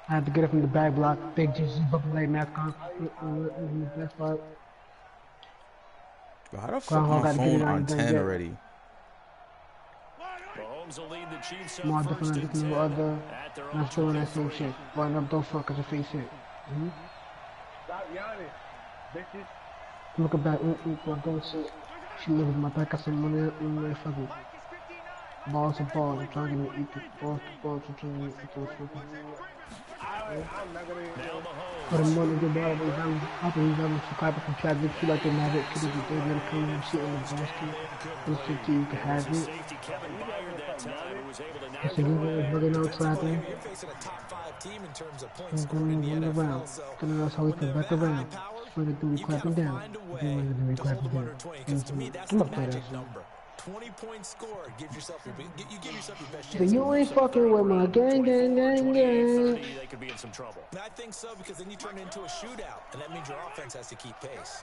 I had to get it from the back block. Big Jesus Bubbly Macron in the best part. Bro, how the fuck Groundhog my got to get phone it. I on ain't done 10 yet. already? Mahomes will lead the Chiefs More up first different and than 10 the other. at their And I'm own still in that same 23. shit. Run up, don't fuck, cause your face hit. Stop yawning, bitches. Looking back, my gun shit. She look at my back, I said, money, fucking. Balls to balls, I'm trying to eat the balls to balls, I'm trying to eat those fucking. I'm not gonna. Now For the Mahomes. money, the ball, we done, after we done, subscribe to Tragic, feel like the Maverick, kid, the third little clean, shit in the basket. This shit, you can It was have his it. safety, Kevin Byard, that time, who was able to I knock said, it you away. guys bugging out Defensively trapping. here, you're facing a top 5 team in terms of points I'm scored in the going NFL. around. So Telling us how we when come they're back that high around. powered, Spread it through, we you gotta clapping down. find a Do way it, we to hold clapping them down. under 20. Because to me, that's I'm the gonna play that magic song. number. 20 points scored gives yourself your best So chance to you win. ain't fucking with my gang, gang, gang, 28, gang. 30, they could be in some trouble. And I think so because then you turn it into a shootout, and that means your offense has to keep pace.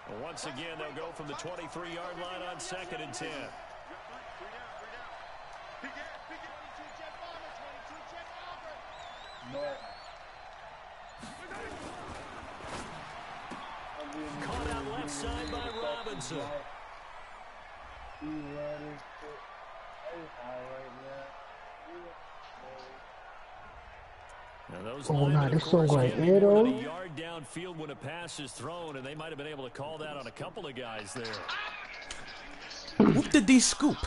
Well, once again, they'll go from the 23-yard line on 2nd and 10. Caught out left side by Robinson. Now those Oh, linemen, nah, of this course, song right can't be here, more than though. a yard downfield when a pass is thrown, and they might have been able to call that on a couple of guys there. Whoop the D scoop.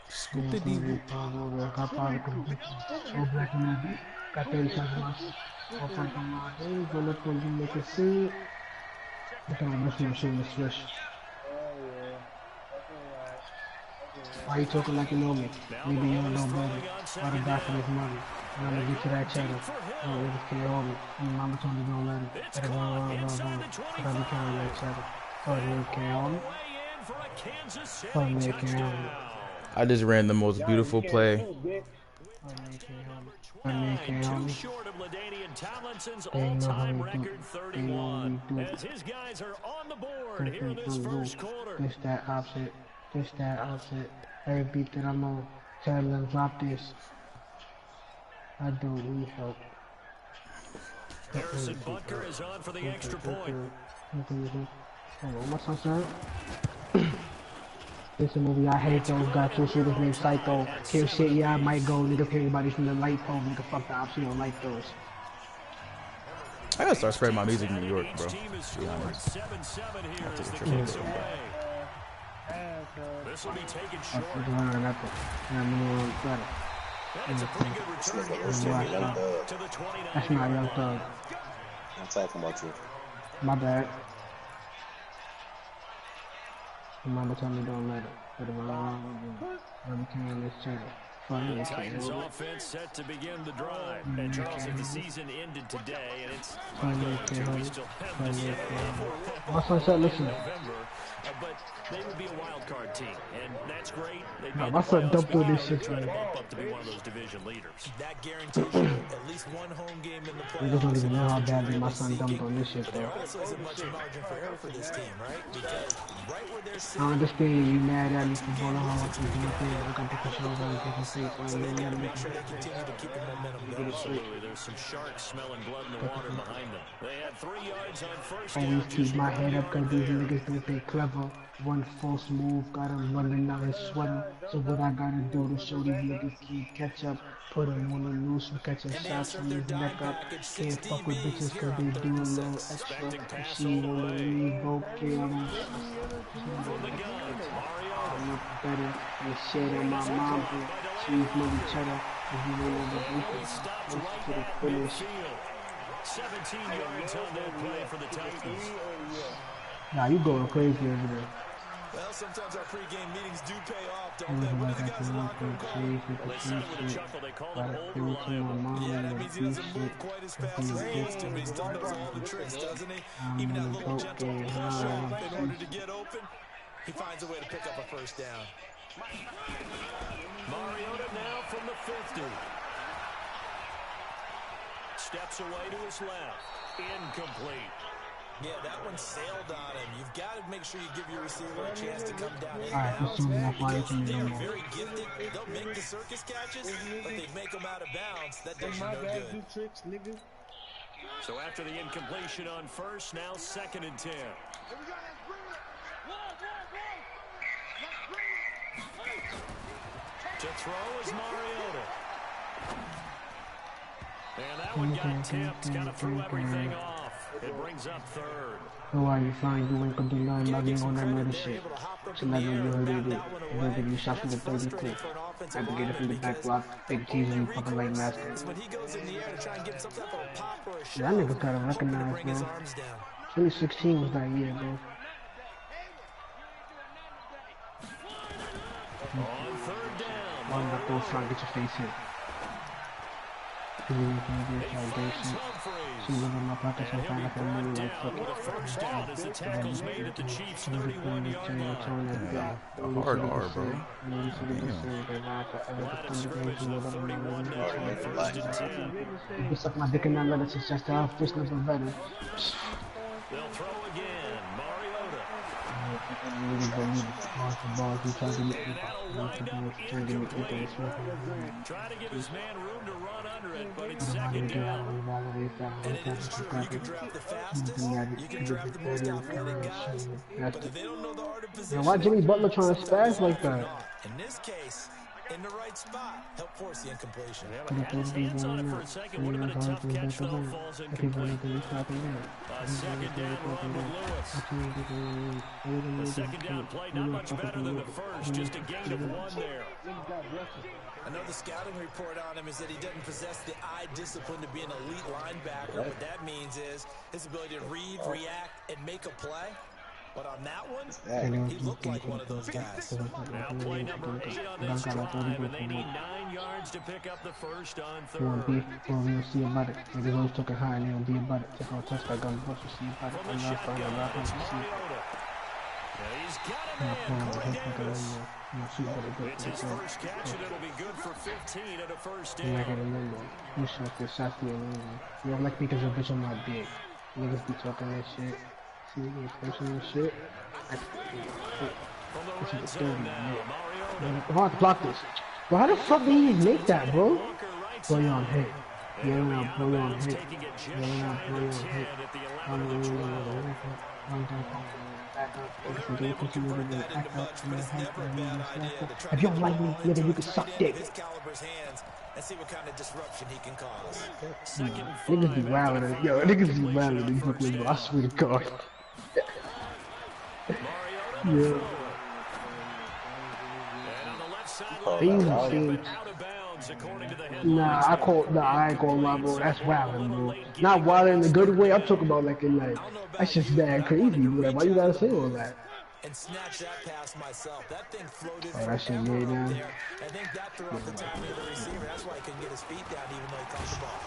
Scoop the D whoop. Got 30 seconds left. Off on my day, run up on you, make it see. Look at my machine to switch. Why you talking like you know me? Now Maybe you don't Mahomes know throwing better. on I'd 2nd have died for down. this money. And I'm gonna get to that cheddar. For No, Hill. niggas can't hold me. And mama told me don't let it. It's Better caught run. inside the Cause I be counting that 25. cheddar. Sorry, niggas can't hold me. Way in for a Kansas City Sorry, niggas can't hold me. touchdown. I just ran the most beautiful play. Sorry, niggas can't hold me. Sorry, Nine, niggas can't hold too me. short of LaDainian Tomlinson's They know how all-time we do it. record They know how 31. we do it. As his guys are on the board here in this first quarter. This that opposite. This that opposite. Every beat that I'm on. Tell them drop this. I don't need help. Harrison Butker is on for the extra point. Oh, my son said. This a movie I hate those got two shooters named Psycho. Kill shit, yeah, I might go. Nigga pay everybody from the light pole. Nigga fuck the option, don't like those. I gotta start spreading my music in New York, bro. Each team has To be scored honest. 7-7 here I'll take as a the trip kicks over away. there. This will be taken I short. was learning that. I'm better. And it's a pretty good return here. That's Taking not it up to the 29-yard Young line. Thug. I'm talking about you. My bad. Your mama told me don't let it. But if I'm carrying this cheddar. Funny, I can't Titans hold it. offense set to begin the drive. And Charles, if the season ended today, and it's Funny, going I to, can't we hold it. still have Funny, this I can't hold it. football My son said, listen. in November, but they would be a wild card team, and that's great. They'd be Nah, in my the son playoffs, dumped but on this they're shit, trying to man. bump up to be one of those division leaders. That guarantees you at least one home game in the Niggas don't playoffs. even know how And that's what badly you're my really son dumped seeking. on this shit, But there though. also isn't much margin for error for this team, right? Because right where they're I sitting, understand you mad at me for going hard and doing things. I got different shows on different states. so they got to make sure they continue to keep the momentum going. Absolutely. There's some sharks smelling blood in the water behind them. They had 3 yards on first Always down, keep just my 1 head up, yard cause these there. niggas think they clever. One false move, got him running out and sweating. So what I gotta do to show these niggas can't catch up? Put them on the loose for catching And they shots from insert their his dime neck up. package, 6 Can't fuck with DBs bitches here cause on they 3rd do a and little 6. extra. Expecting If pass she all the wanna way. leave, both kill them. From the gun, Mariota. I'm better and shit on my mom, bro. She's moving cheddar. If you don't know the He blueprint, stopped close right to the at finish. midfield. 17 yards on that play for the Titans. Nah, you going crazy over there. Well, sometimes our pregame meetings do pay off, don't Mm, they? What I do the got guys in the locker room call it? Well, they said it with a chuckle. They called him Gotta old prove to my reliable. mom Yeah, that and means he do doesn't shit. move quite as fast as he used to, but he still knows all the tricks, doesn't he? Even that little gentle push off in order to get open, he finds a way to pick up a first down. Mariota now from the 50. Steps away to his left. Incomplete. Yeah, that one sailed on him. You've got to make sure you give your receiver a chance to come down in Alright, bounds this one's not flying because to me they no are more. very gifted. They'll make the circus catches, but they make them out of bounds. That does you My no bad, good. do tricks, nigga. So after the incompletion on first, now 2nd and 10. To throw is Mariota. And that one got tipped, kind of threw everything off. It brings up 3rd. Who are you flying? You ain't gonna do nothing about being on that murder shit. So now you heard it. And they'll give you shots from the 30 clip. Had to get it from the back block. Big G's you fucking like master. When he goes in the air to try and get some type of a pop or a shot, That nigga gotta recognize, bring his bro. arms down. 2016 was that year, bro. On 3rd down. Why not go try and get your face hit? He finds Humphreys. See what in my pockets, And I he'll find be like a brought money like down fuck with a it. first down as the tackle's made at the Chiefs' 31-yard line. Hard R, bro. Line of scrimmage to the 31 now on 1st and 10. You suck my dick in that letter since just how fish was better. They'll throw again. Mariota. And that'll wind up Trying to give his man room to run under it, but it's 2nd down. And it is true. You can draft the fastest, you can draft the most athletic guys, but if they don't know the art of position, why Jimmy Butler trying to spaz like that? in this case, in the right spot, help force the incompletion. Yeah, but had his hands on it for a second. Would have been a tough catch, though. Falls incomplete. 2nd down run with Lewis. The 2nd down play, not much better than the first. Just a gain of 1 there. I know the scouting report on him is that he doesn't possess the eye discipline to be an elite linebacker. What that means is his ability to read, react, and make a play. But on that one, he looked like one of those guys. Now play number 8 on this drive, and they need 9 yards to pick up the first on 3rd. We'll see about it. Niggas always talking high and they'll be about it. Take our touch back on the bus, we'll see about it. From I'm the not trying to shotgun, rock on it's to see. Mariota. And he's got a I'm not playing man, with Corey him. Davis. I'm It's his first catch, and it'll be good for 15 and a first I'm not down. gonna remember. You shot this shot for you. You don't like me because your bitch on my dick. Niggas be talking that shit. See, you pushing this shit. From the red zone now, Mariota. Hard to block this. Bro, how the fuck did he make that, bro? Walker right Play side. on hit. Yeah, And now out play of on bounds, hit. taking it just Yeah, shy now of play the on 10 hit. at the 11 of the 12. If you don't like me, nigga, you can suck dick. His caliber's hands and see what kind of disruption he can cause. Niggas be wildin', yo, niggas be wildin' in Brooklyn, bro. I swear to God. Yeah. Nah, I ain't gonna lie, bro. That's wildin', bro. Not wildin' in a good way. I'm talking about like in like, that's just bad crazy, bro. Why you gotta say all that? And snatch that pass myself. That thing floated Oh, that shit forever way up down. there. I think that threw off the timing of the receiver. That's why he couldn't get his feet down even though he caught the ball.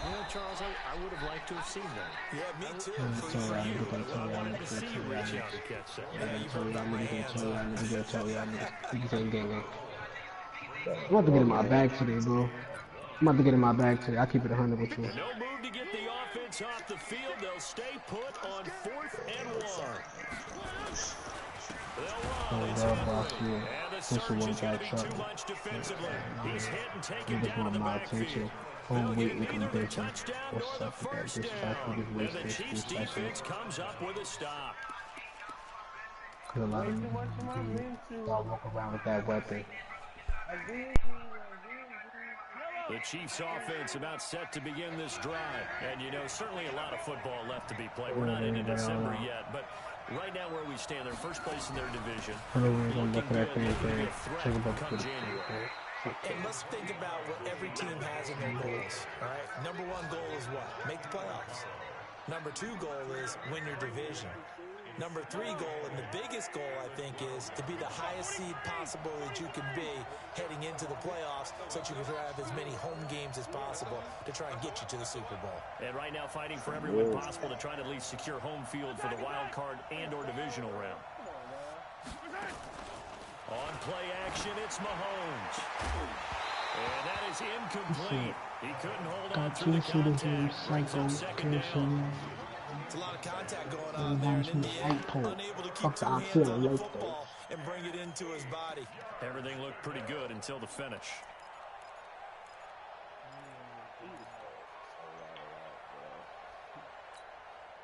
You know, Charles, I would have liked to have seen that. Yeah, me too. For you, I wanted to see you reach out and catch that. I'm about to get in my bag today, bro. I'm about to get in my bag today. I'll keep it 100 with you. No move to get the offense off the field. They'll stay put on 4th and 1. They'll run. It's Humphrey. And the search is going to be too much defensively. He's hit and taken down in the backfield. They'll give him a touchdown or the first down. And the Chiefs defense comes up with a stop. Cause a lot of them y'all walk around with that weapon. The Chiefs offense about set to begin this drive. And, you know, certainly a lot of football left to be played. We're not into December yet, but right now where we stand, they're first place in their division. Looking good. They're going to be a threat come January. And let's think about what every team has in their goals, all right? Number 1 goal is what? Make the playoffs. Number 2 goal is win your division. Number 3 goal, and the biggest goal, I think, is to be the highest seed possible that you can be heading into the playoffs so that you can have as many home games as possible to try and get you to the Super Bowl. And right now fighting for every win possible to try to at least secure home field for the wild card and or divisional round. On play action, it's Mahomes. And that is incomplete. He couldn't hold on Got through the two shooters in contact. Brings cycle, up 2nd down. It's a lot of contact going on there, Everybody's and from in the the end, light pole. unable to keep Fuck two the hands outfield on the light pole. football and bring it into his body. Everything looked pretty good until the finish.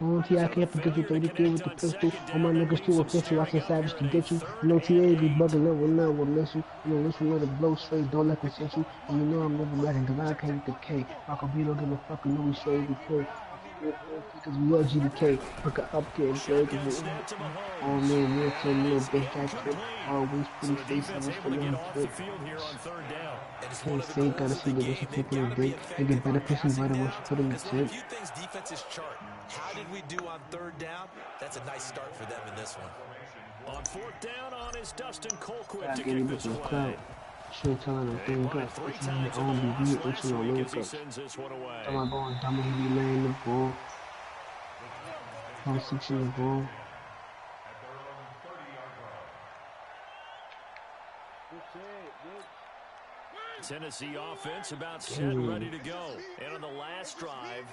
I can't forget you 33 with the pistol. All my niggas too official. I said savage to get you. You know TA be bugging up with love will miss you. You know this one let it blow straight, don't let it hit you. And you know I'm never letting cause I can't with the K. Marco B don't give a fuck, you know we straight we play. Because we love GDK. Look at up kid, break it. Oh man, we're so little bitch jack trip. Always pretty face, I was for young trip. Can't say, gotta see the wish taking a break. They get better pushing right once you put in the tip. Few things defenses chart. How did we do on third down? That's a nice start for them in this one. On fourth down on is Dustin Colquitt I to gave you kick this some away. clout. Sure telling them things up. It's in the own BB, it's in the link As he up. sends this one away. Am I going dumb? He be laying the ball. 6 in the ball. Tennessee offense about set and ready to go. And on the last drive,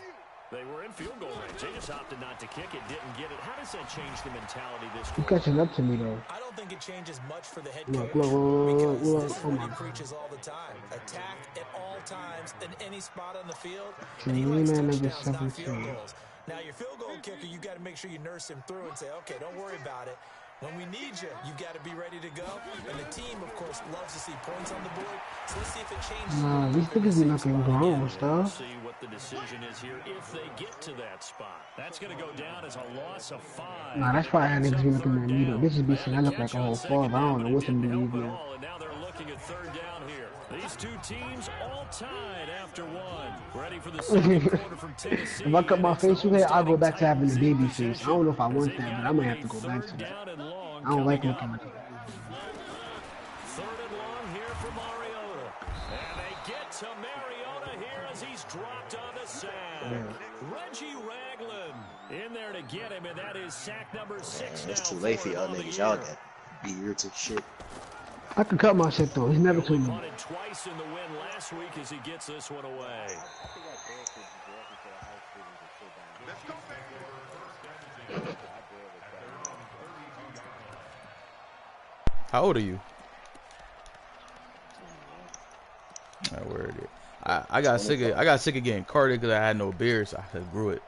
they were in field goal range. They just opted not to kick it, didn't get it. How does that change the mentality this You quarter? catching up to me though. I don't think it changes much for the head Look, coach look, because look, this is oh what my he God. preaches all the time. Attack at all times in any spot on the field. Can And he you likes man number touchdowns, not field 17? goals. Now, your field goal kicker, you got to make sure you nurse him through and say, okay, don't worry about it. When we need you, you got to be ready to go. And the team, of course, loves to see points on the board. So let's see if it changes. Nah, these niggas be looking grown stuff. See what the decision is here if they get to that spot. That's going to go down as a loss of 5. Nah, that's probably how niggas be looking at me though. Bitches be saying I look like a whole father. I don't know what to believe now. And now they're looking at third down here. These two teams all tied after one. Ready for the second quarter from Tennessee. If I cut my facial hair, I'll go back to having the baby face. I don't know if I want that, but I might have to go back to that. I don't like looking like that. Third and long here for Mariota. And they get to Mariota here as he's dropped on the sack. Reggie Ragland in there to get him, and that is sack number 6 now. It's too late for y'all niggas. Y'all got beards and shit. I could cut my shit though. It's never too He late. punted twice in the win last week as he gets this one away. How old are you? Where it is? I got sick of getting carded because I had no beard, so I grew it.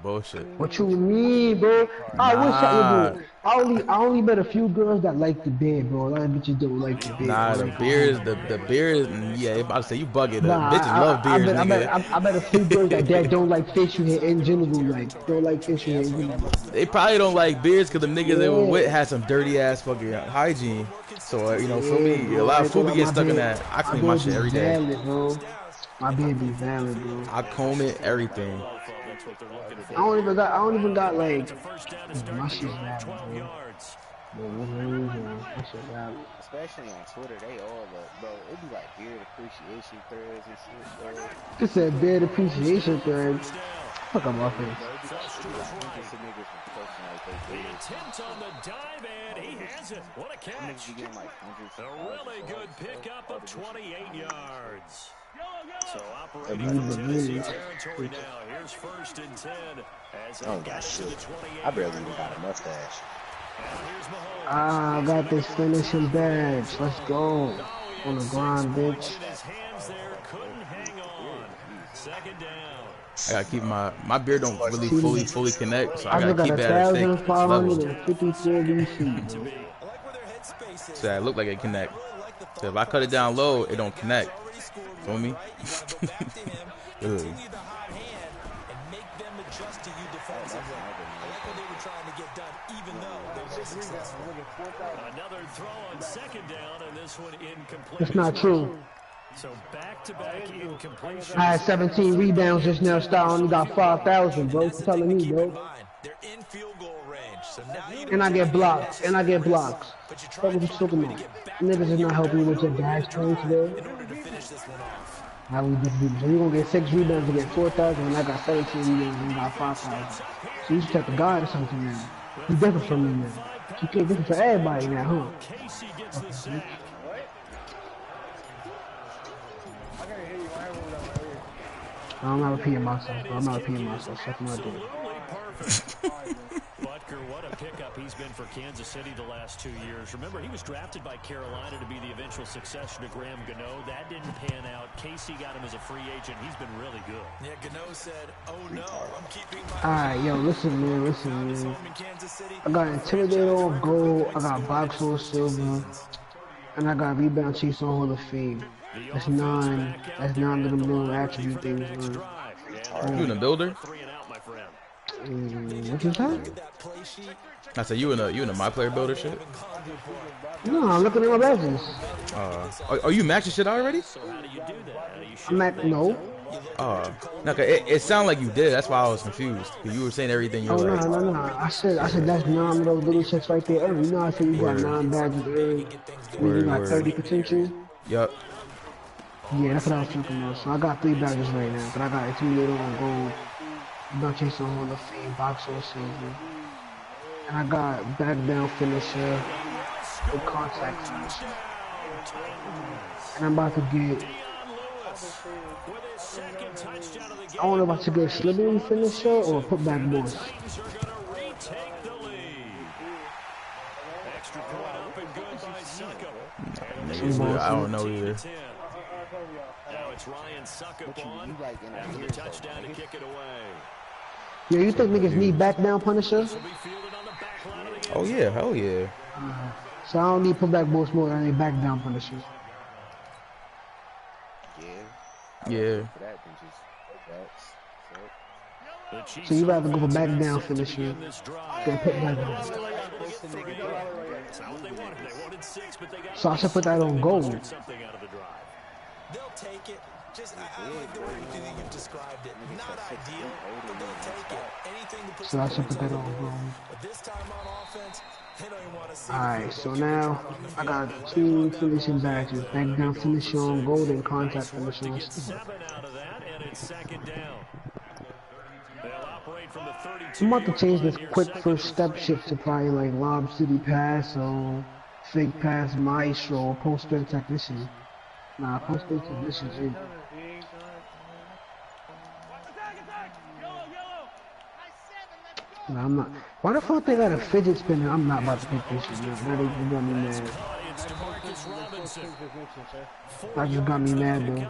Bullshit. What you mean, bro? I wish I would do it. I only met a few girls that like the beard, bro. A lot of bitches don't like the beard. Nah, the beard, yeah, about to say you bugging. Nah, Bitches love beards, I bet a few girls that don't like facial hair in general, like don't like facial hair in general. They probably don't like beards because the niggas they were with had some dirty ass fucking hygiene. So you know, feel me? A lot of food be getting stuck in that. I clean my shit every day. Valid, bro. My beard be valid, bro. I comb it, everything. I don't even got like my shit's valid, bro. My shit valid. Especially on Twitter, they all look, bro. It be like beard appreciation threads and shit, bro. It said beard appreciation threads. Fuck up my face. The attempt on the dive, and he has it. What a catch. A really good pickup of 28 yards. So operating in Tennessee territory now. Here's 1st and 10. As they get to the 28. I barely even got a mustache. And here's Mahomes. I got this finishing badge. Let's go. On the grind, bitch. In his hands there, couldn't hang on. 2nd down. I gotta keep my beard don't really fully connect, so I I gotta got keep it at a steak level. 1,554 VC. So I look like it connect. So if I cut it down low, it don't connect. Feel me? Another throw on 2nd down, and this one incomplete. That's not true. So back-to-back incompletion. I had 17 rebounds just now. Star only got 5,000, bro. You're telling me, bro. They're in field goal range. So now you And I get blocks. And I get blocks. What was you talking about? Niggas is not helping you with your badge trade today. in order to finish this one off. How we different? So you gonna get 6 rebounds to get 4,000, and I got 17 rebounds and got 5,000. So you should have to guard or something now. You different from me now. You can't different for everybody now, huh? Casey gets the sack. I'm not repeating myself, bro. I'm not repeating myself. Suck my dick. Absolutely Butker, what a pickup he's been for Kansas City the last 2 years. Remember, he was drafted by Carolina to be the eventual successor to Graham Gano. That didn't pan out. Casey got him as a free agent. He's been really good. Yeah, Gano said, "Oh no, I'm keeping my." Alright, yo, listen, man. I got Intimidator on gold. I got Box on silver. And I got Rebound Chase on Hall of Fame. That's nine of them little attribute things, man. You in the builder? What is that? I said you in a my player builder shit. No, I'm looking at my badges. Are you maxing shit out already? I'm at no. No, it sounded like you did. That's why I was confused. You were saying everything. You were like, No. I said that's 9 of those little checks right there. You know, I said you got 9 badges early. You got 30 potential. Yup. Yeah, that's what I was thinking of. So I got 3 badges right now, but I got Intimidator on gold, Rebound Chase on Hall of Fame, Box on silver, and I got back down finisher with contact finisher. And I'm about to get. I don't know if I should get slithering finisher or put back boss. I don't know either. Now it's Ryan Suckup on after the touchdown to kick it away. Yeah, you think niggas need back down punisher? Oh yeah, hell yeah. So I don't need put back boss more. I need back down punisher. Yeah. So you rather go for back down finisher than put back boss. So I should put that on gold. They'll take it. Just, I like the way you've described it. Not ideal, but they'll take it. Anything to put So I should put that on gold. But this time on offense, they don't even want to see. Alright, so now I got 2 finishing badges. Back down finisher on gold and contact finisher on silver. I'm about to change this quick first step shit to probably like Lob City Pass or Fake Pass Maestro or Post-Spin Technician. Nah, Post-Spin Technician is. Nah, I'm not. Why the fuck they got a fidget spinner? I'm not about to pick this shit. Now they just got me mad. That just got me mad, though.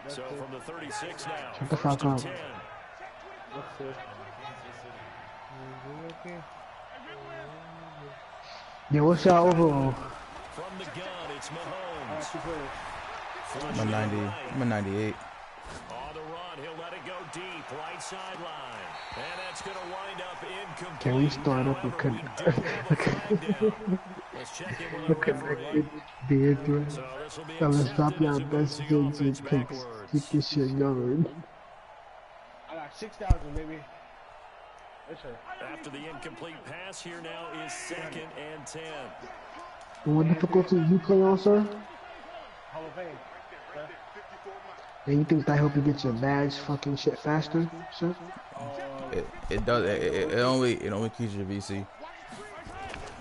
So from the 36 now. Shut the fuck up. Yo, what's y'all overall? From the gun, it's Mahomes. I'm a 90. I'm a 98. On the run, he'll let it go deep, right sideline. And that's going to wind up incomplete. Can we start up a connected beer thread? Fellas, drop y'all best vids and picks. Keep this shit going. I got 6,000, baby. Yes, sir. After the incomplete pass, here now is 2nd and 10. And what difficulty you play on, sir? Hall of Fame. And you think that help you get your badge fucking shit faster, sir? It does. It only keeps your VC.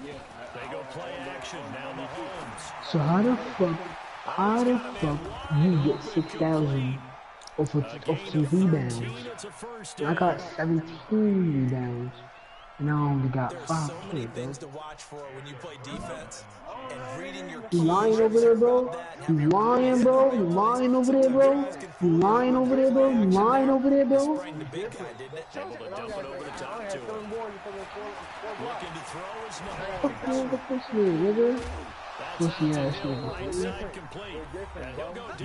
They go play action now. Mahomes. So how the fuck you get 6,000 off some rebounds? And I got 17 rebounds, and I only got 5. Things to watch for when you play defense. And reading your You lying over there, bro? You lying, bro? You lying over there, bro? You lying over there, bro? You lying over there, bro? Able to dump it over the top to him. Looking to throw is Mahomes. Fuck you, what this nigga? Pussy ass nigga.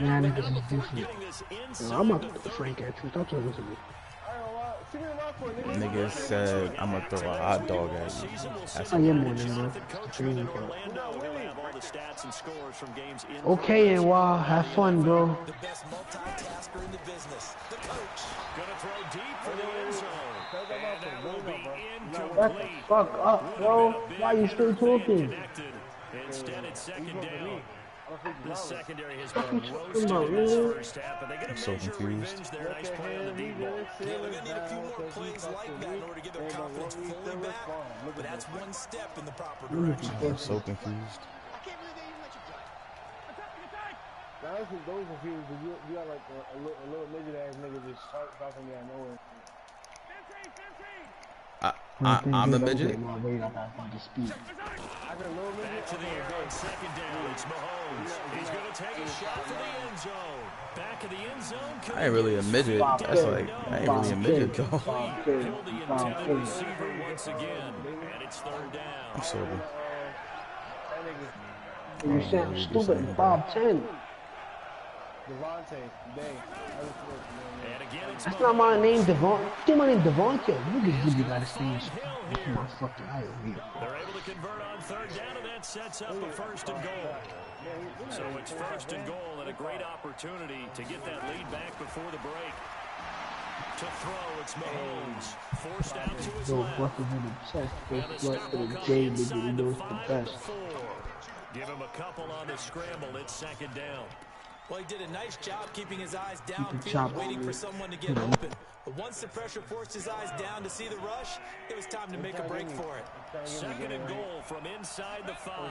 Nah, niggas is different. Yo, I'm about to throw Frank at you. Stop talking to me. Niggas said I'm gonna throw a hot dog at you. That's I am one, bro. Okay, and wow, have fun, bro. the best multitasker in the business, the coach. Gonna throw deep for the end zone. And that will be incomplete. Shut the fuck up, bro. Why you still talking? Instead, it's 2nd down. The secondary has been Fucking roasted about, in this man. first half, but they get a so major confused. revenge there. Nice play on the deep ball. Yeah, they're going to need a few more plays like that in order to get their confidence fully back. But that's one step in the proper direction. I'm so confused. Now, those confused, but you got like a little midget ass nigga just talking to me out of nowhere. I'm the midget. My weight, I got to speed. Back to the air on second down. It's Mahomes. He's going to take a shot for the end zone. Back of the end zone. I ain't really a midget. That's like, I ain't really a midget though. He'll the intended receiver once again. And it's third down. I'm sober. You sound stupid. 5'10". Devontae, Day. And again, it's That's not my name, Devon. Still my name, Devontae. Niggas give you that stage. My fucking eye over here. They're able to convert on third down, and that sets up a first and goal. So it's first and goal, and a great opportunity to get that lead back before the break. To throw, it's Mahomes. Forced out to his Yo, left. busted in the chest. And the First stop blood for will the come J, inside nigga. You the know it's the 5 best. to 4. Give him a couple on the scramble. It's second down. Well, he did a nice job keeping his eyes the downfield, chop waiting on for it. someone to get open. But once the pressure forced his eyes down to see the rush, it was time to make a break for it. Second and goal from inside the 5.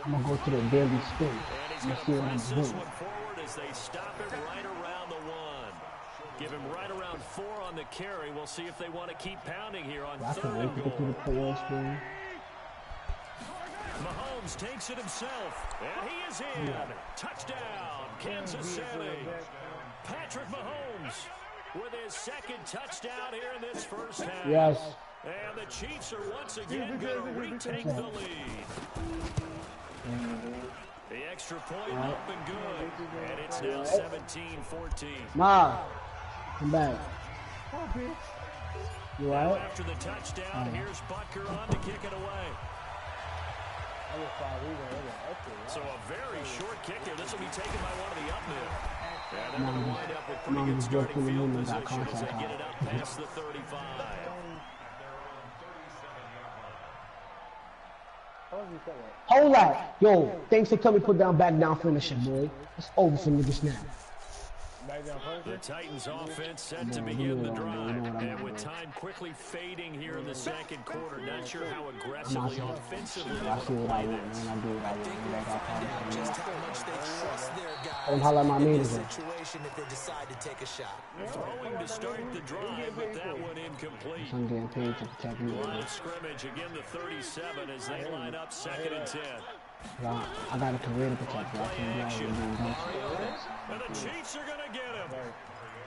I'm gonna go to the daily spin. And he's You going see to what I'm press this doing. one forward as they stop him right around the 1. Give him right around 4 on the carry. We'll see if they want to keep pounding here on I third can't wait and to get to the goal. playoffs, man. Mahomes takes it himself, and he is in. Touchdown, Kansas City. Patrick Mahomes with his second touchdown here in this first half. Yes. And the Chiefs are once again going to retake the lead. The extra point up and good. And it's now 17-14. Nah. Come back. You Now alright? after the touchdown, here's Butker on to kick it away. So a very short kick there. This will be taken by one of the up mid. And they're going to wind up with pretty good starting field position as they get it up past the 35. Hold that. Yo, thanks for coming put down, back down, finisher, boy. It's over for niggas now. The Titans offense set to begin the drive, and with time quickly fading here in the second quarter, not sure how aggressively offensively they I see will what I play want, this. man. I do what I I think want. we'll find out just how much they trust their Don't guys holler at my in manager. this situation if they decide to take a shot. Throwing to start the drive, but that one incomplete. I'm getting paid to protect me. Line of scrimmage, again the 37 as they line up second and 10. I got a career to protect. I can't be out here doing dumb shit. And the Chiefs are going to get him.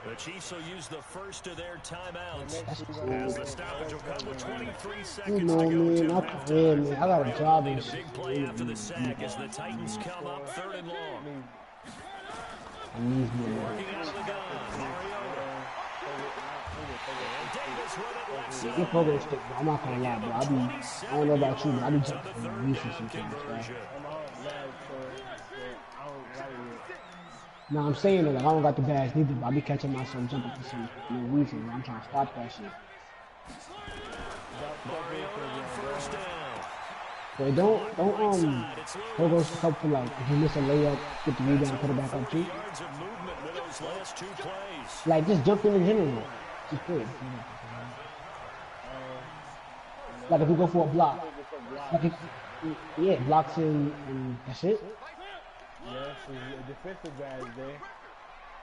The Chiefs will use the first of their timeouts as the stoppage will come with 23 You seconds know to go me, to my career, man. I got a job and a big play after the sack as the Titans come up third and long. I need me, man. Working out of the gun, Mariota. And Davis with it left Your side. program stick, bro. I'm not gonna lie, bro. I don't know about you, but I be To the jumping third on research down sometimes, bro. conversion. No, I'm saying that like, I don't got the badge neither, but I be catching myself jumping for some no reason. Bro. I'm trying to stop that shit. Mariota on first down. But don't Hogan's help for like if you miss a layup, get the rebound, put it back up too. Yards of movement with those last 2 plays. Like just jump in general. Just good. Like if you go for a block, like if, yeah, blocks and that's it. Yes, a defensive badge there.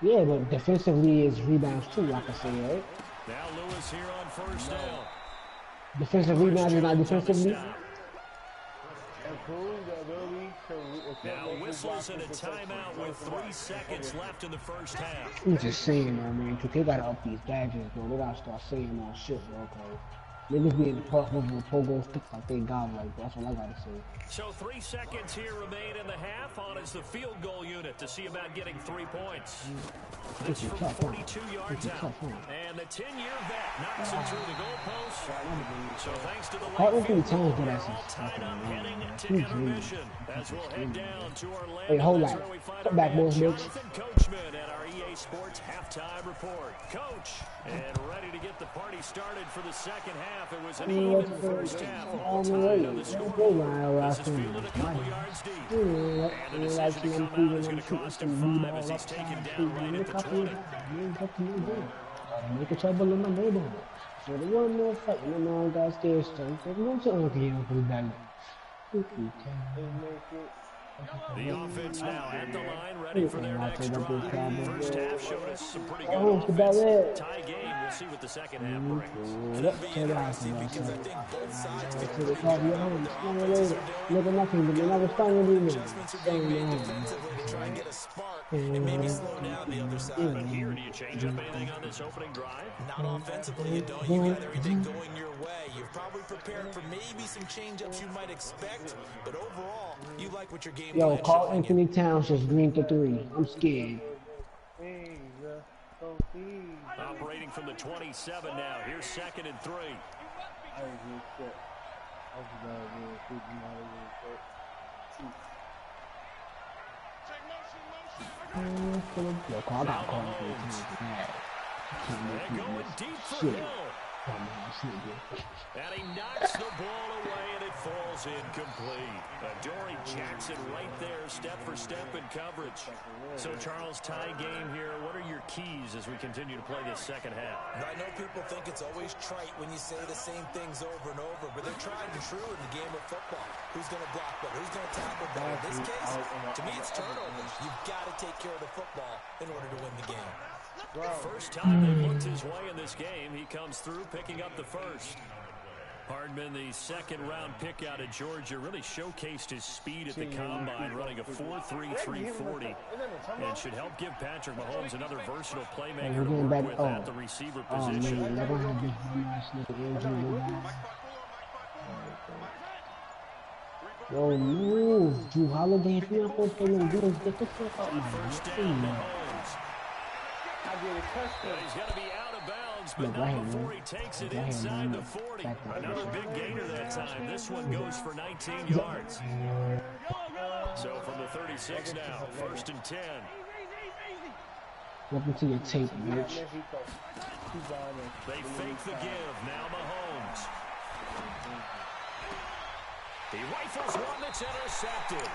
Yeah, but defensively is rebounds too, like I say, right? Now Lewis here on first down. Defensive rebounds is not defensively. Improve the ability to Now whistles and a timeout with 3 seconds left in the first half. I'm just saying, though, man, 'cause they gotta up these badges, bro. They gotta start saying more shit, bro, 'cause niggas be in the park moving with pogo sticks like they got like that's all I gotta say. So 3 seconds here remain in the half. On is the field goal unit to see about getting 3 points. It's from 42 yards out. And the 10-year vet knocks it through the goalpost. So thanks to the late field goal, we're all tied up heading to intermission. As we'll head down to Orlando. Hey, hold That's on. where we find Come our back, man boys, bitch. Jonathan Coachman at our EA Sports halftime report. Coach, and ready to get the party started for the second half. It was an even first half, all tied on the scoreboard. This is fielded a couple yards deep. And the decision to come out is going to cost him 5 as he's taken down right at the 20. Make a trouble in my neighborhood. So the one more fight, and then all got scared, so I'm no to uncle here for the belly. The offense now at the line, ready for their next drive. First half showed us some pretty good Oh, offense. it. Tie game, we'll see what the second half brings. Could be interesting because I think both sides feel pretty good about what their offenses are doing. Adjustments are being made defensively to try and get a spark and maybe slow down the other side. Here, do you change up anything on this opening drive? Not offensively, you don't. You got everything going your way. You've probably prepared for maybe some change-ups you might expect, but overall, you like what your game Yo, plan call showing Anthony Towns just green to 3. I'm scared. Operating from the 27 now. Here's 2nd and 3. Yo, call that call Anthony They're going deep for Shit. Hill. And he knocks the ball away, and it falls incomplete. Adoree Jackson right there, step for step in coverage. So, Charles, tie game here. What are your keys as we continue to play this second half? I know people think it's always trite when you say the same things over and over, but they're tried and true in the game of football. Who's going to block better? Who's going to tackle better? In this case, to me, it's turnovers. You've got to take care of the football in order to win the game. First time they looked his way in this game, he comes through picking up the first. Hardman, the second-round pick out of Georgia, really showcased his speed at the combine, running a 4.3 340, and should help give Patrick Mahomes another versatile playmaker to work with at the receiver position. Yo, move. Drew Holiday, if you're not supposed to play no get the fuck out, man. First down, Mahomes. He's going to be out of bounds, but not before he takes it inside the 40. Another big gainer that time. This one goes for 19 yards. So from the 36 now, 1st and 10. Welcome to your tape, bitch. They fake the give. Now Mahomes. He rifles one that's intercepted.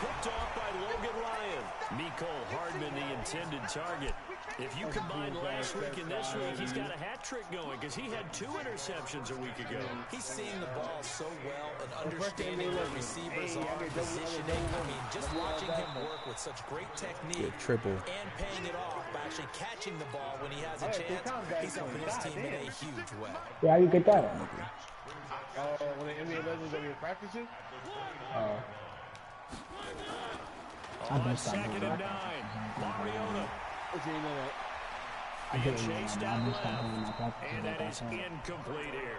Picked off by Logan Ryan. Mecole Hardman, the intended target. If you combine last week and this week, he's got a hat trick going because he had 2 interceptions a week ago. He's seeing the ball so well and understanding where receivers are, positioning. I mean, just watching him work with such great technique and paying it off by actually catching the ball when he has a chance, he's helping his team in a huge way. Yeah, how you get that? When the NBA Legends are practicing? On 2nd and 9, Mariota. Chased out left, and that is incomplete here.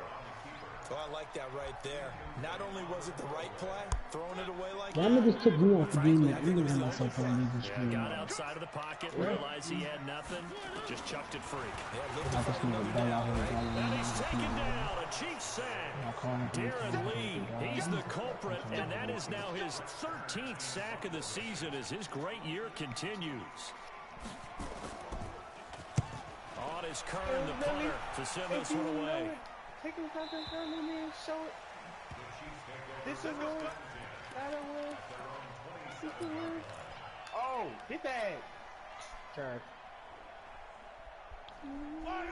Oh, I like that right there. Not only was it the right play, throwing it away like that. That niggas took me off the game. I didn't have myself on the screen. Got outside of the pocket, realized he had nothing, just chucked it free. I just need a bell out here. And he's taken down, a Chiefs sack. Darren Lee, he's the culprit, and that is now his 13th sack of the season as his great year continues. On his Kern, the punter, to send this one away. Taking contact down in there, show it. This is one. That one. This is one. Oh, hit that. Turn.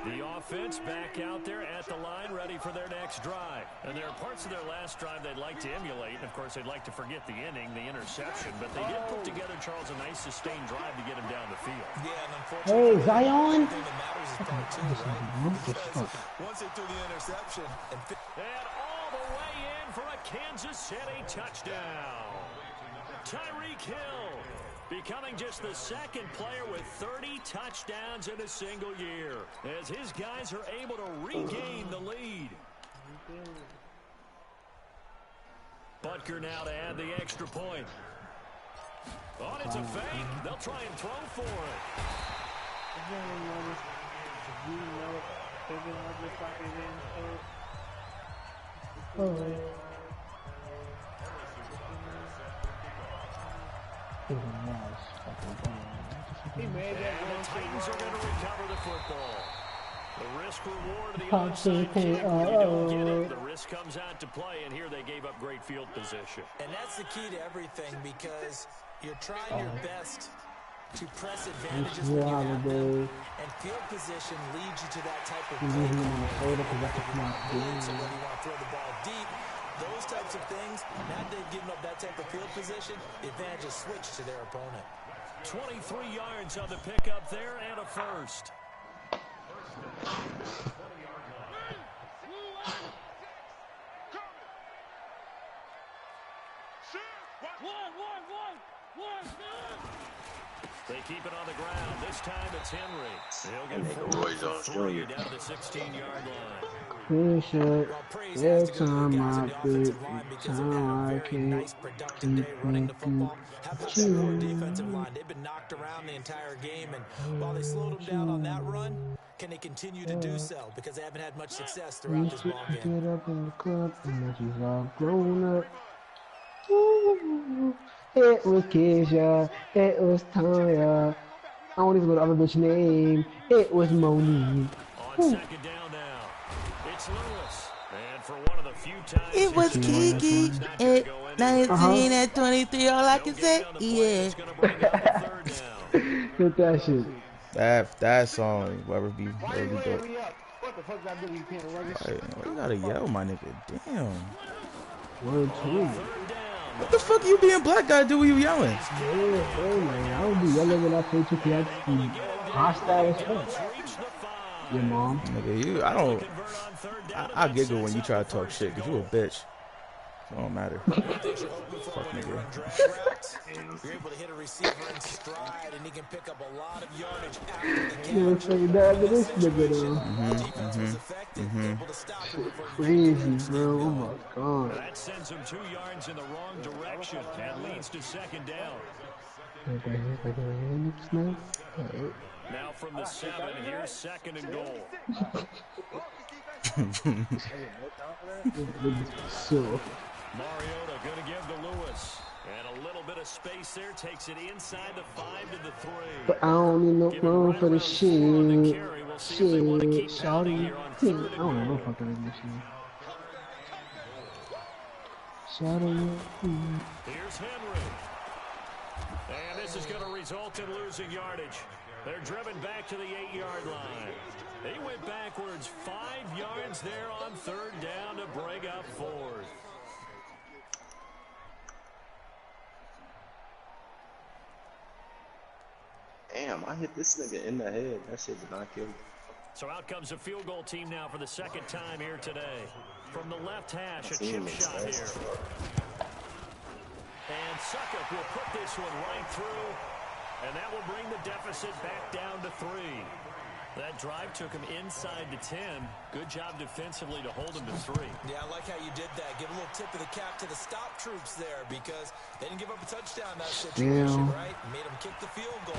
The offense back out there at the line, ready for their next drive. And there are parts of their last drive they'd like to emulate. And, of course, they'd like to forget the inning, the interception. But they did put together, Charles, a nice sustained drive to get him down the field. Yeah, and unfortunately, hey, Zion! the thing that matters is part 2, right? Because once they threw the interception and all the way in for a Kansas City touchdown. Tyreek Hill becoming just the 2nd player with 30 touchdowns in a single year as his guys are able to regain the lead. Butker now to add the extra point. Oh, it's a fake. They'll try and throw for it. And the Titans are going to recover the football. The risk reward of the onside kick. If you don't get it, the risk comes out to play, and here they gave up great field position. And that's the key to everything because you're trying your best to press advantages when you have them, and field position leads you to that type of play. So whether you want to throw the ball deep, those types of things, now that they've given up that type of field position, the advantage is switched to their opponent. 23 yards on the pickup there and a first. They keep it on the ground. This time it's Henry. He'll get forward for 3 down to the 16-yard line. Every time I quit, time I can't Nice productive day running the football. How about that Roar defensive line? They've been knocked around the entire game, and while they slowed them down on that run, can they continue to do so? Because they haven't had much success throughout this ball game. Get up in the club, and she's all grown up. Ooh, it was Keisha, it was Tanya. I don't even know the other bitch name. It was Monique. On second down now, it's Lewis. And for one of the few times It was Kiki at 19 at 23. All I can say, yeah. Get that shit. That song, whoever be dope. What the fuck did I do? You can't run Like, you gotta yell, my nigga. Damn. Word to it. What the fuck you being black guy do when you yelling? Yeah, oh man, I don't be yelling when I play 2K. I be hostile as fuck. Your mom. Nigga, I giggle when you try to talk shit, cause you a bitch. It don't matter. Fuck nigga. You're able to hit a receiver in stride, and he can pick up a lot of yardage after the You know, catch. say that to this nigga though. Defense was effective, able to stop it before he Crazy, bro. Oh my god. That sends him 2 yards in the wrong direction and leads to second down. Now from the 7, here's second and goal. So, Mariota going to give to Lewis. And a little bit of space there. Takes it inside the 5 to the 3. but I don't need no room for the shit. Shit, sorry. I don't know no fucking this shit. Sorry. Here's Henry. And this is going to result in losing yardage. They're driven back to the 8-yard line. They went backwards 5 yards there on third down to bring up fourth. Damn, I hit this nigga in the head. That shit did not kill me. So out comes a field goal team now for the second time here today. From the left hash, a chip shot here. And Suckup will put this one right through. And that will bring the deficit back down to 3. That drive took him inside the 10. Good job defensively to hold him to 3. Yeah, I like how you did that. Give a little tip of the cap to the stop troops there because they didn't give up a touchdown in that situation, right? Made them kick the field goal.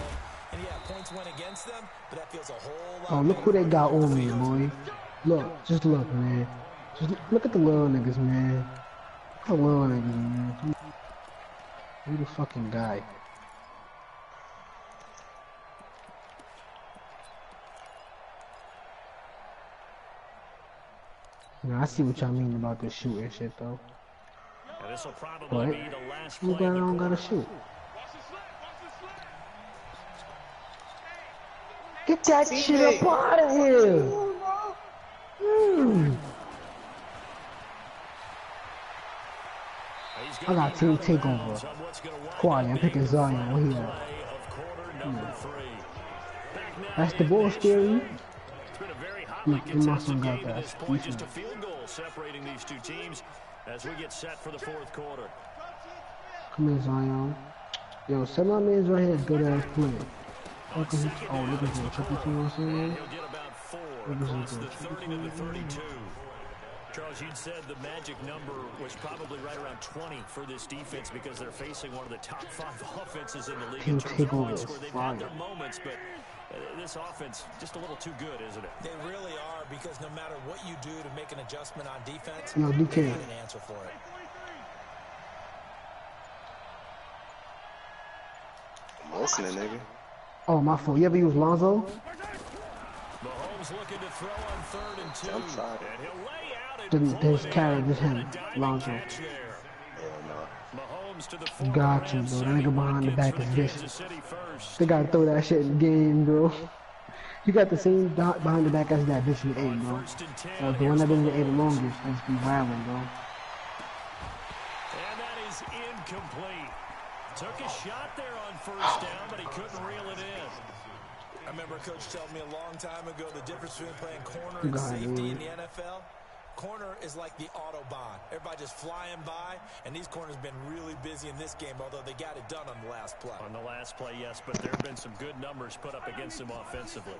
And yeah, points went against them, but that feels a whole lot Oh, look who they got on me, boy. Look, just look, man. Just look at the little niggas, man. Look at the little niggas, man. Who the fucking guy? Now, I see what y'all mean about this shooting shit, though. And this will probably But be the last who play got of the don't gotta quarter. shoot? Get that shit up out of here! I got team takeover. Quality, I'm picking Zion here. That's the ball, scary. My son got that. Just a field goal separating these two teams as we get set for the fourth quarter. Come here, Zion. Yo, send my man's right here, good ass play. Oh, look at him, triple team, you know what I'm saying? He'll get about 4 across the 30 to the 32. Charles, you'd said the magic number was probably right around 20 for this defense because they're facing one of the top 5 offenses in the league in terms of points scored. They've had their moments, but this offense just a little too good, isn't it? They really are because no matter what you do to make an adjustment on defense, Yo, they DK. got an answer for it. I'm listening, nigga. Oh, my fault. You ever use Lonzo? Mahomes looking to throw on 3rd and 2. Jump shot. And he'll lay out and Then pull there's it carry, in. just him, A diving Lonzo. catch there. Hell no. Mahomes to the Got you, bro. That nigga behind the back is vicious. They gotta throw that shit in the game, bro. You got the same dot behind the back as that bitch in the 8, bro. The one that been in the 8 the longest. I just be wildin', bro. incomplete. Took a shot there on first down, but he couldn't reel it in. I remember a coach telling me a long time ago the difference between playing corner and safety in the NFL. Corner is like the Autobahn. Everybody just flying by, and these corners have been really busy in this game, although they got it done on the last play. On the last play, yes, but there have been some good numbers put up against them offensively.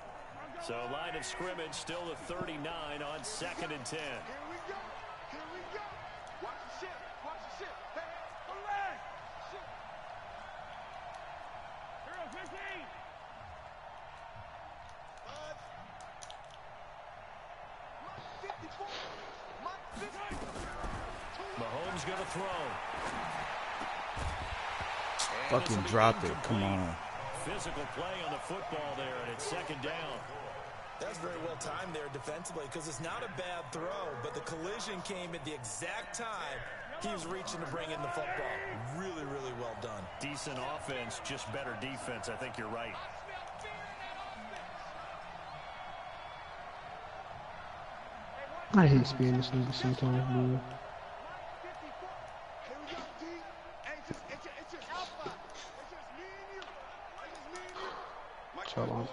So line of scrimmage still to 39 on 2nd and 10. Here we go. Here we go. Watch the ship. Watch the ship. Hey, relax. Shit. Here, 15. Mahomes going to throw. Fucking dropped it. Come on. Physical play on the football there, and it's 2nd down. That's very well timed there defensively because it's not a bad throw, but the collision came at the exact time he was reaching to bring in the football. Really, really well done. Decent offense, just better defense. I think you're right. I hate speaking this nigga sometimes, bro. Chill out.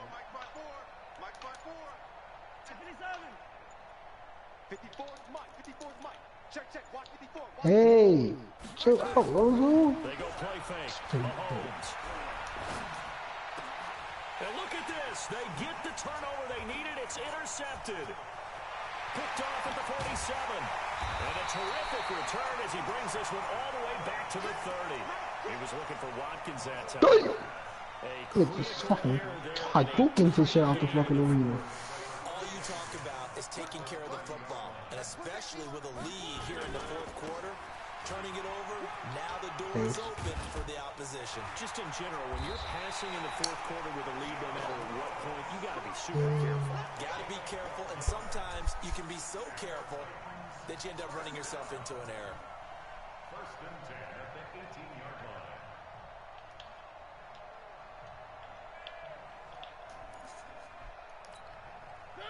54 Mike. 54 Mike. Check. Watch 54. Hey, chill out, Lozo. They go play fake. Mahomes. And look at this. They get the turnover they needed. It's intercepted. Picked off at the 47. And a terrific return as he brings this one all the way back to the 30. He was looking for Watkins that time. Look, this fucking Hadouken for shit out the fucking arena. All you talk about is taking care of the football, and especially with a lead here in the 4th quarter, turning it over, now the door is open for the opposition. Just in general, when you're passing in the 4th quarter with a lead, no matter what point, you got to be super careful. Got to be careful, and sometimes you can be so careful that you end up running yourself into an error. 1st and 10 at the 18-yard line.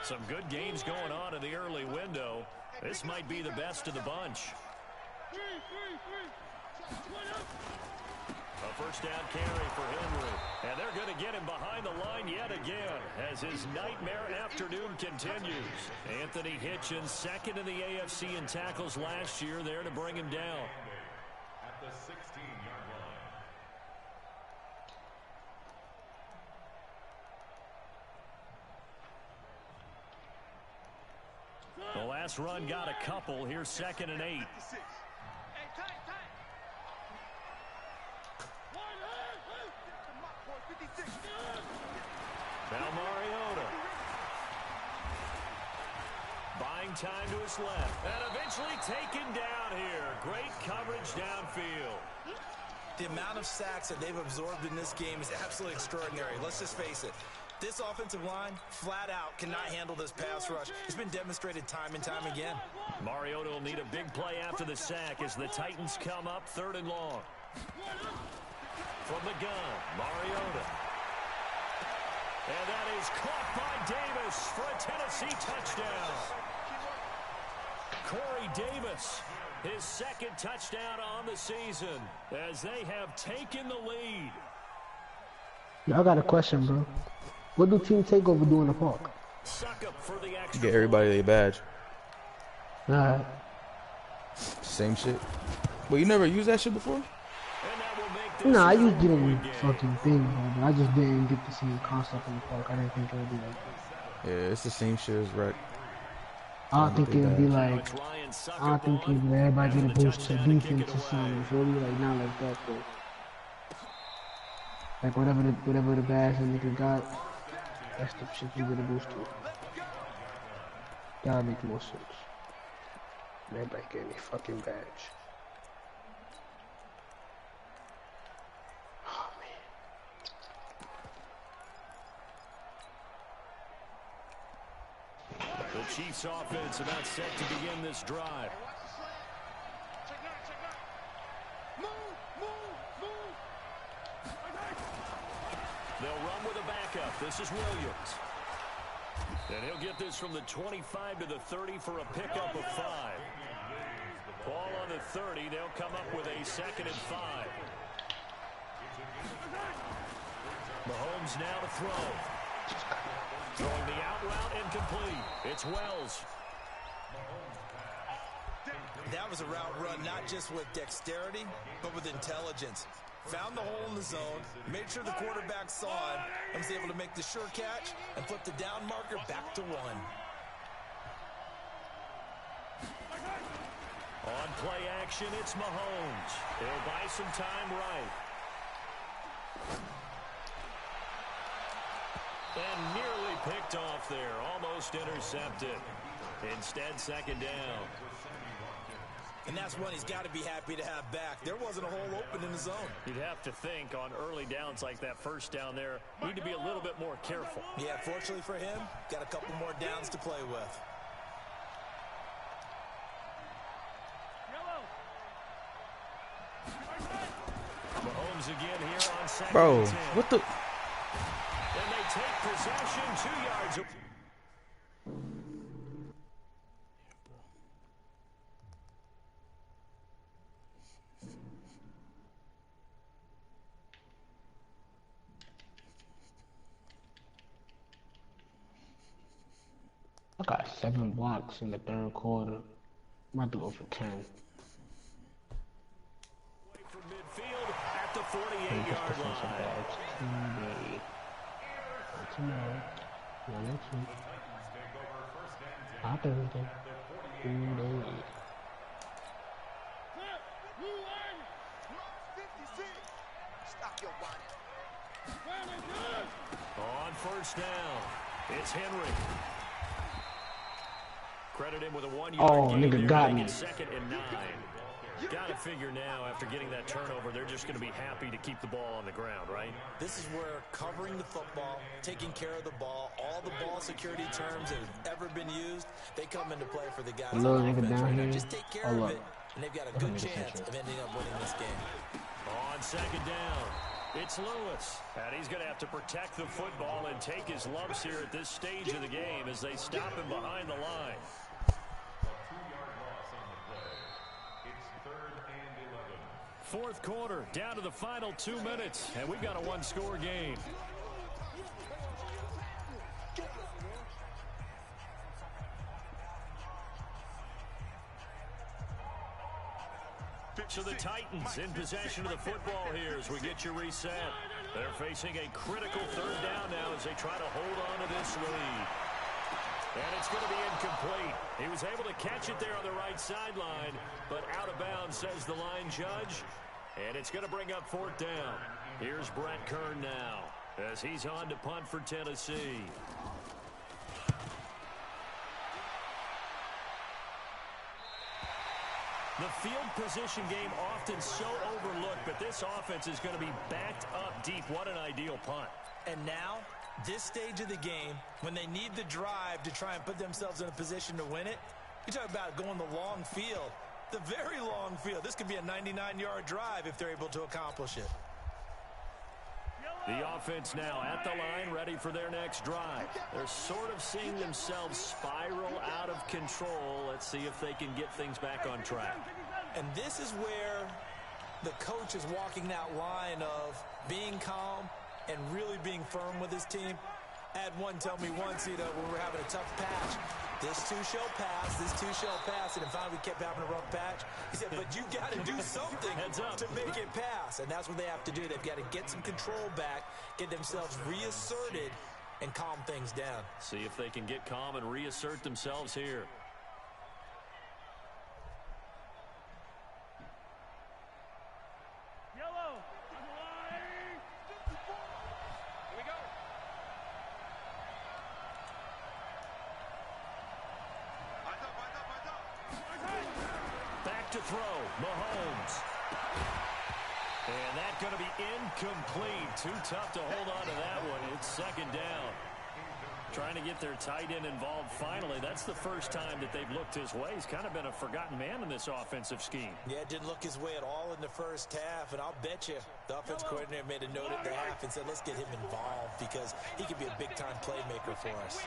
Some good games going on in the early window. This might be the best of the bunch. A 1st down carry for Henry. And they're going to get him behind the line yet again as his nightmare afternoon continues. Anthony Hitchens, 2nd in the AFC in tackles last year, there to bring him down. At the 16-yard line. The last run got a couple. Here's 2nd and 8. Now Mariota. Buying time to his left. And eventually taken down here. Great coverage downfield. The amount of sacks that they've absorbed in this game is absolutely extraordinary. Let's just face it. This offensive line, flat out, cannot handle this pass rush. It's been demonstrated time and time again. Mariota will need a big play after the sack as the Titans come up 3rd and long. From the gun, Mariota. And that is caught by Davis for a Tennessee touchdown. Corey Davis, his 2nd touchdown on the season as they have taken the lead. Y'all got a question, bro. What do Team Takeover do in the park? Get everybody their badge. Alright. Same shit. Well, you never used that shit before? Nah, I used it in fucking thing, bro, but I just didn't get the same concept in the park. I didn't think it would be like that. Yeah, it's the same shit as rec. I don't think it would be like, I don't think it would be everybody get a boost to defense or something. It's really like not like that, but like whatever the badge the nigga got, that's the shit you get a boost to. That'll make more sense. Everybody get a fucking badge. The Chiefs offense about set to begin this drive. They'll run with a backup. This is Williams. And he'll get this from the 25 to the 30 for a pickup of 5. Ball on the the 30. They'll come up with a 2nd and 5. Mahomes now to throw. Throwing the out route incomplete. It's Wells. That was a route run not just with dexterity, but with intelligence. Found the hole in the zone, made sure the quarterback saw him, and was able to make the sure catch and flip the down marker back to 1. On play action, it's Mahomes. He'll buy some time right. And nearly picked off there. Almost intercepted. Instead, 2nd down. And that's one he's got to be happy to have back. There wasn't a hole open in the zone. You'd have to think on early downs like that first down there, need to be a little bit more careful. Yeah, fortunately for him, got a couple more downs to play with. Mahomes again here on 2nd Bro, and 10. what the? And they take possession 2 yards. I got 7 blocks in the 3rd quarter. I'm about to go for 10. From midfield at the 48-yard line. On 1st down, it's Henry. Credit him with a 1-yard gain. Nigga got me. 2nd and 9. Got to figure now, after getting that turnover, they're just going to be happy to keep the ball on the ground, right? This is where covering the football, taking care of the ball, all the ball security terms that have ever been used, they come into play for the guys on offense right now. Just take care of it, and they've got a good chance of ending up winning this game. On 2nd down, it's Lewis. And he's going to have to protect the football and take his lumps here at this stage of the game as they stop him behind the line. 4th quarter, down to the final 2 minutes, and we've got a 1-score game. So the Titans in possession of the football here as we get you reset. They're facing a critical 3rd down now as they try to hold on to this lead. And it's going to be incomplete. He was able to catch it there on the right sideline, but out of bounds, says the line judge. And it's going to bring up 4th down. Here's Brett Kern now as he's on to punt for Tennessee. The field position game often so overlooked, but this offense is going to be backed up deep. What an ideal punt. And now, this stage of the game, when they need the drive to try and put themselves in a position to win it, you talk about going the long field, the very long field. This could be a 99-yard drive if they're able to accomplish it. The offense now at the line, ready for their next drive. They're sort of seeing themselves spiral out of control. Let's see if they can get things back on track. And this is where the coach is walking that line of being calm and really being firm with his team. I had one tell me once, when we were having a tough patch, this too shall pass, this too shall pass, and then finally we kept having a rough patch. He said, but you got to do something to make it pass, and that's what they have to do. They've got to get some control back, get themselves reasserted, and calm things down. See if they can get calm and reassert themselves here. To throw, Mahomes. And that's going to be incomplete. Too tough to hold on to that one. It's 2nd down. Trying to get their tight end involved finally. That's the first time that they've looked his way. He's kind of been a forgotten man in this offensive scheme. Yeah, didn't look his way at all in the first half. And I'll bet you the offense coordinator made a note at the half and said, let's get him involved because he could be a big-time playmaker for us.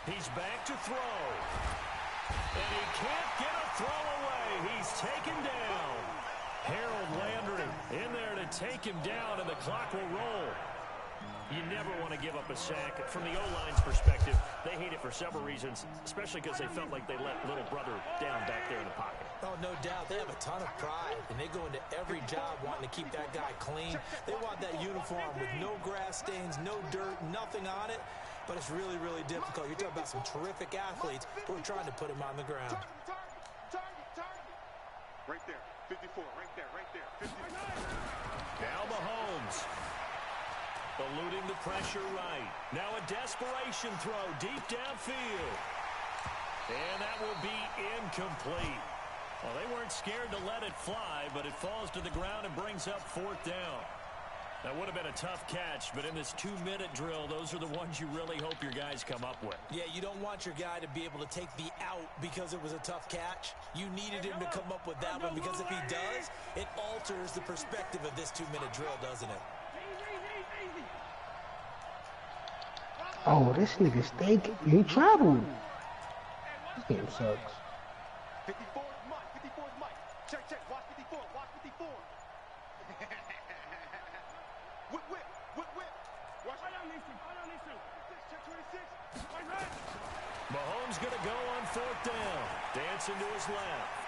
He's back to throw. And he can't get a throw away. He's taken down. Harold Landry in there to take him down, and the clock will roll. You never want to give up a sack. From the O-line's perspective, they hate it for several reasons, especially because they felt like they let little brother down back there in the pocket. Oh, no doubt. They have a ton of pride, and they go into every job wanting to keep that guy clean. They want that uniform with no grass stains, no dirt, nothing on it. But it's really, really difficult. You're talking about some terrific athletes who are trying to put him on the ground. Right there, 54, right there, 54. Now Mahomes. Eluding the pressure right. Now a desperation throw deep downfield. And that will be incomplete. Well, they weren't scared to let it fly, but it falls to the ground and brings up 4th down. That would have been a tough catch, but in this 2-minute drill, those are the ones you really hope your guys come up with. Yeah, you don't want your guy to be able to take the out because it was a tough catch. You needed him to come up with that one, because if he does, it alters the perspective of this 2-minute drill, doesn't it? Oh, this nigga Steak, he traveled. This game sucks. 54 is Mike, 54 is Mike. Check, watch 54, watch 54. Whip. Watch right on these two. Check 26. Mahomes going to go on 4th down. Dancing to his left.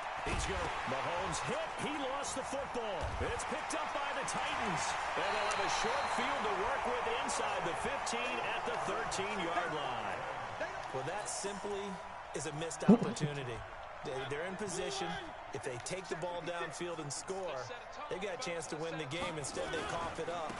Mahomes hit. He lost the football. It's picked up by the Titans. And they'll have a short field to work with inside the 15 at the 13-yard line. Well, that simply is a missed opportunity. They're in position. If they take the ball downfield and score, they got a chance to win the game. Instead, they cough it up.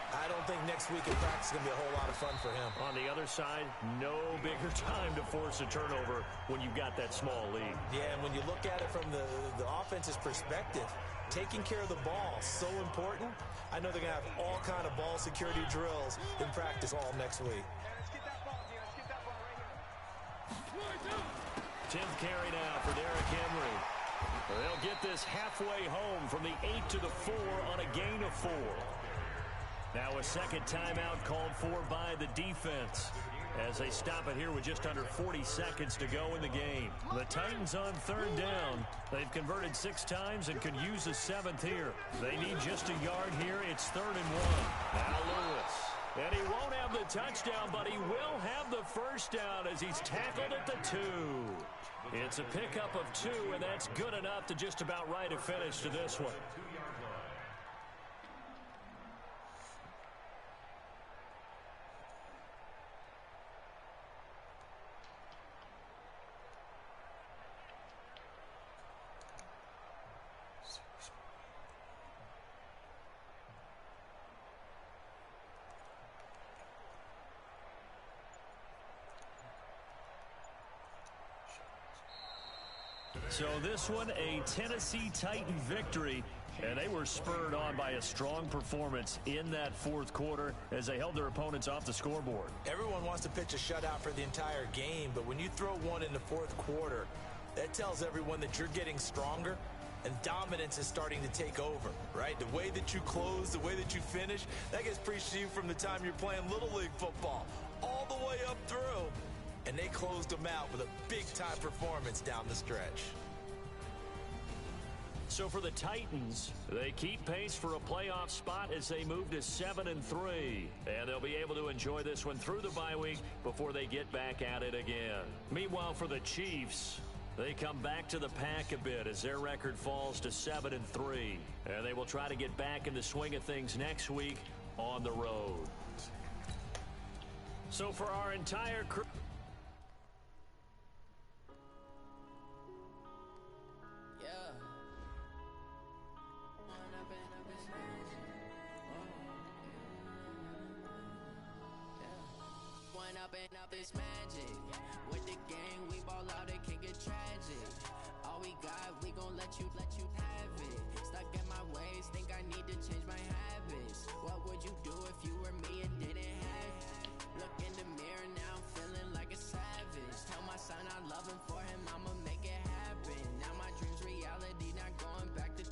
I don't think next week in practice is going to be a whole lot of fun for him. On the other side, no bigger time to force a turnover when you've got that small lead. Yeah, and when you look at it from the offense's perspective, taking care of the ball is so important. I know they're going to have all kind of ball security drills in practice all next week. 10th carry now for Derrick Henry. They'll get this halfway home from the 8 to the 4 on a gain of 4. Now a second timeout called for by the defense as they stop it here with just under 40 seconds to go in the game. The Titans on 3rd down. They've converted 6 times and could use a 7th here. They need just a yard here. It's 3rd and 1. Now Lewis. And he won't have the touchdown, but he will have the first down as he's tackled at the 2. It's a pickup of 2, and that's good enough to just about write a finish to this one. So this one, a Tennessee Titan victory, and they were spurred on by a strong performance in that 4th quarter as they held their opponents off the scoreboard. Everyone wants to pitch a shutout for the entire game, but when you throw one in the 4th quarter, that tells everyone that you're getting stronger and dominance is starting to take over, right? The way that you close, the way that you finish, that gets preached to you from the time you're playing Little League football all the way up through. And they closed them out with a big-time performance down the stretch. So for the Titans, they keep pace for a playoff spot as they move to 7-3. And they'll be able to enjoy this one through the bye week before they get back at it again. Meanwhile, for the Chiefs, they come back to the pack a bit as their record falls to 7-3. And they will try to get back in the swing of things next week on the road. So for our entire crew... Up this magic with the game, we ball out, it can get tragic. All we got, we gon' let you have it. Stuck in my ways, think I need to change my habits. What would you do if you were me and didn't have it? Look in the mirror now, I'm feeling like a savage. Tell my son I love him, for him I'ma make it happen. Now my dreams reality, not going back to.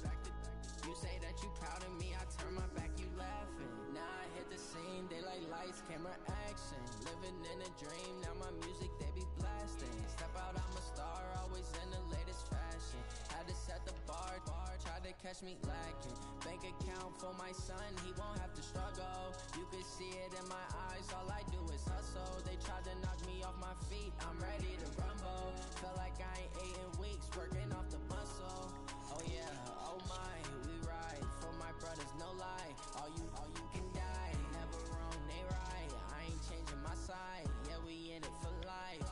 You say that you proud of me, I turn my back, you laughing. Now I hit the scene, they like lights lights, camera action. Living in a dream, now my music they be blasting. Step out, I'm a star, always in the latest fashion. Had to set the bar, tried to catch me lacking. Bank account for my son, he won't have to struggle. You can see it in my eyes, all I do is hustle. They tried to knock me off my feet, I'm ready to rumble. Feel like I ain't ate in weeks, working off the muscle. Oh yeah, oh my, we ride for my brothers, no lie. All you can die, never wrong, they right. I ain't changing my side, yeah, we in it for life.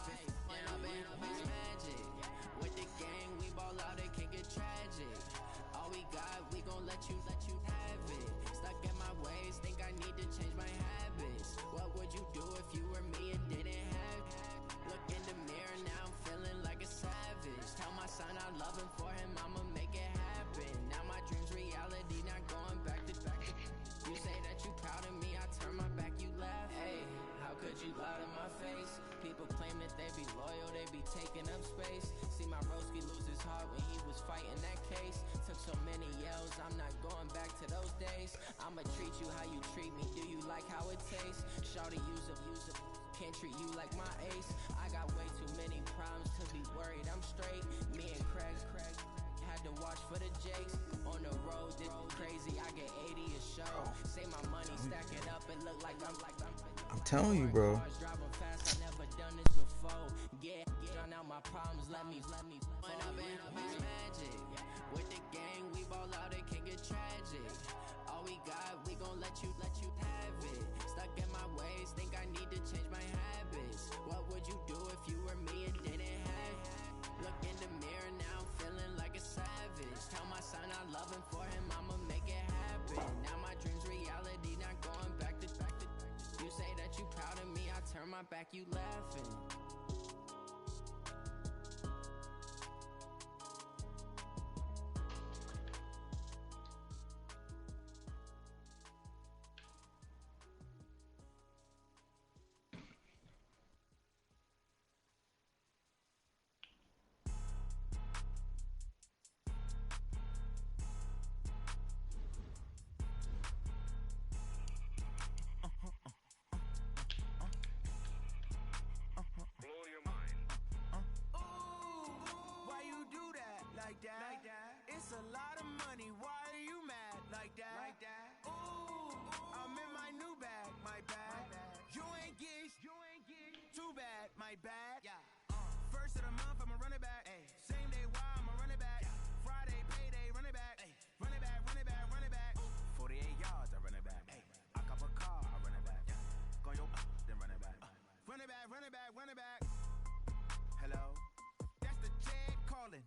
Now it's magic, with the gang, we ball out, it can get tragic. All we got, we gon' let you have it. Stuck in my ways, think I need to change my habits. What would you do if you were me and didn't have it? Look in the mirror, now I'm feeling like a savage. Tell my son I love him, for him I'ma make it happen. Now my dream's reality, not going back to back. You say that you proud of me, I turn my back, you laugh. Hey, how could you lie to my face? People claim that they be loyal, they be taking up space. See my broski lose his heart when he was fighting that case. Took so many yells, I'm not going back to those days. I'ma treat you how you treat me, do you like how it tastes? Shawty use up, can't treat you like my ace. I got way too many problems to be worried, I'm straight. Me and Craig had to watch for the Jakes. On the road, this crazy, I get 80 a show. Say my money, stack it up, and look like I'm telling you, bro. Driving fast, I never done this before. Get on out my problems, let me when I'm in magic. With the gang, we ball out, it can get tragic. All we got, we gon' let you have it. Stuck in my ways, think I need to change my habits. What would you do if you were me and didn't have it? Look in the mirror, now I'm feeling like a savage. Tell my son I love him, for him I'ma make it happen. Now my dream's reality, not going back to back. You say that you proud of me, I turn my back, you laughing. It's a lot of money, why are you mad like that? Ooh, I'm in my new bag, my bad. You ain't get too bad, my bad. First of the month, I'ma run it back. Same day, why I'ma run it back. Friday, payday, run it back. Run it back, run it back, run it back. 48 yards, I run it back. I cop a car, I run it back. Go yo, then run it back. Run it back, run it back, run it back. Hello? That's the Chad calling.